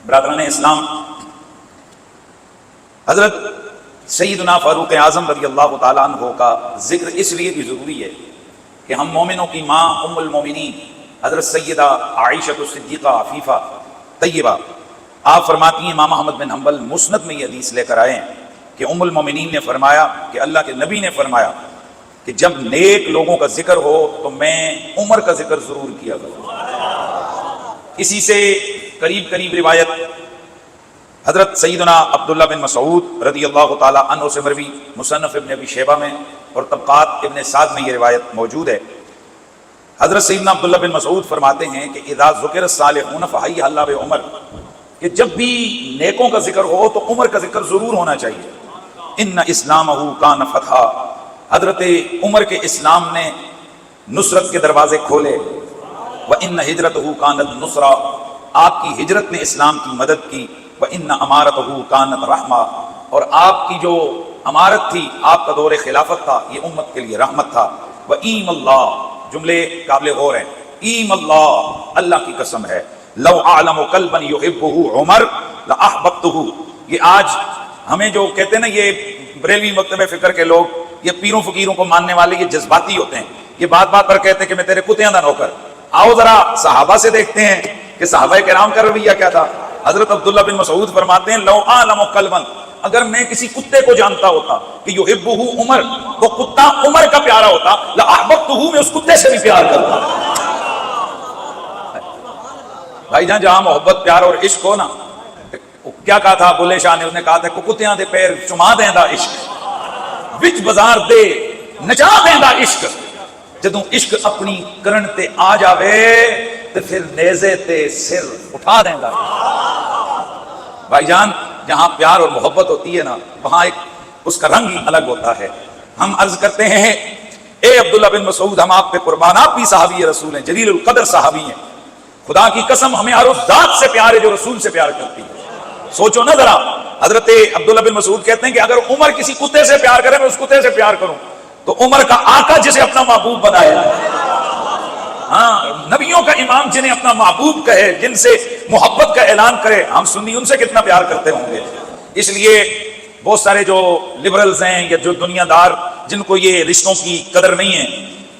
برادران اسلام، حضرت سیدنا فاروق اعظم رضی اللہ تعالیٰ عنہ کا ذکر اس لیے بھی ضروری ہے کہ ہم مومنوں کی ماں ام المومنین حضرت سیدہ عائشہ الصدیقہ عفیفہ طیبہ، آپ فرماتی ہیں، امام احمد بن حنبل مسند میں یہ حدیث لے کر آئے ہیں کہ ام المومنین نے فرمایا کہ اللہ کے نبی نے فرمایا کہ جب نیک لوگوں کا ذکر ہو تو میں عمر کا ذکر ضرور کیا کروں۔ اسی سے قریب روایت حضرت سیدنا عبداللہ بن مسعود رضی اللہ تعالیٰ عنہ سے مروی، مصنف ابن ابی شیبہ میں اور طبقات ابن سعد میں یہ روایت موجود ہے۔ حضرت سیدنا عبداللہ بن مسعود فرماتے ہیں کہ اذا ذکر الصالحون فحی اللہ بعمر، کہ جب بھی نیکوں کا ذکر ہو تو عمر کا ذکر ضرور ہونا چاہیے۔ ان اسلامہ کان فتحا، حضرت عمر کے اسلام نے نصرت کے دروازے کھولے۔ وان ہجرتہ کانت نصرہ، آپ کی ہجرت نے اسلام کی مدد کی۔ وان امارتہ کانت رحمہ، اور آپ کی جو امارت تھی، آپ کا دور خلافت تھا، یہ امت کے لیے رحمت تھا۔ وَإِيمَ اللَّهِ، جملے قابل غور ہیں، ایم اللہ، اللہ کی قسم ہے، لو اعلم قلبا يحبه عمر لاحببته، یہ آج ہمیں جو کہتے ہیں نا، یہ بریلوی مکتب فکر کے لوگ، یہ پیروں فقیروں کو ماننے والے یہ جذباتی ہوتے ہیں، یہ بات بات پر کہتے ہیں کہ میں تیرے کتیاں دا نوکر۔ آؤ ذرا صحابہ سے دیکھتے ہیں کہ صحابہ کرام کا رویہ کیا تھا۔ حضرت عبداللہ بن مسعود فرماتے ہیں، لو اعلم قلبا، اگر میں کسی کتے کو جانتا ہوتا کہ یحبہ عمر، وہ کتا عمر کا پیارا ہوتا، لاحببتہ، میں اس کتے سے بھی پیار کرتا۔ بھائی جان، جہاں محبت پیار اور عشق ہو نا، کیا کہا تھا بلے شاہ نے، اس نے کہا تھا کتیاں دے پیر چما دیں دا عشق، وچ بازار دے نچا دیں دا عشق، جدوں عشق اپنی کرن تے آ جاوے تے پھر نیزے تے سر اٹھا دیں دا۔ بھائی جان، جہاں پیار اور محبت ہوتی ہے نا، وہاں ایک اس کا رنگ ہی الگ ہوتا ہے۔ ہم عرض کرتے ہیں، اے عبداللہ بن مسعود، ہم آپ پہ قربان، آپ بھی صحابی رسول ہیں، جلیل القدر صحابی ہیں، خدا کی قسم ہمیں ہر اس ذات سے پیار ہے جو رسول سے پیار کرتی ہے۔ سوچو نا ذرا، حضرت عبداللہ بن مسعود کہتے ہیں کہ اگر عمر کسی کتے سے پیار کرے، میں اس کتے سے پیار کروں، تو عمر کا آقا جسے اپنا محبوب بنایا، ہاں، نبیوں کا امام جنہیں اپنا محبوب کہے، جن سے محبت کا اعلان کرے، ہم سنی ان سے کتنا پیار کرتے ہوں گے۔ اس لیے بہت سارے جو لبرلز ہیں یا جو دنیا دار جن کو یہ رشتوں کی قدر نہیں ہے،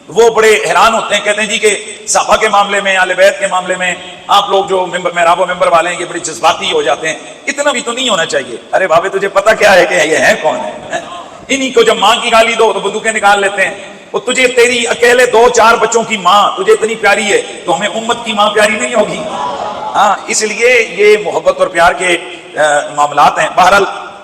وہ بڑے حیران ہوتے ہیں، کہتے ہیں جی کہ صحابہ کے معاملے میں، اہل بیت کے معاملے میں آپ لوگ جو محراب و ممبر والے ہیں یہ بڑے جذباتی ہو جاتے ہیں۔ اتنا بھی تو نہیں ہونا چاہیے۔ ارے بابے، تجھے پتہ کیا ہے کہ یہ ہے کون ہے؟ انہی کو جب ماں کی گالی دو تو بندوقیں نکال لیتے ہیں۔ وہ تجھے تیری اکیلے 2-4 بچوں کی ماں تجھے اتنی پیاری ہے تو ہمیں امت کی ماں پیاری نہیں ہوگی؟ ہاں، اس لیے یہ محبت اور پیار کے معاملات ہیں۔ بہرحال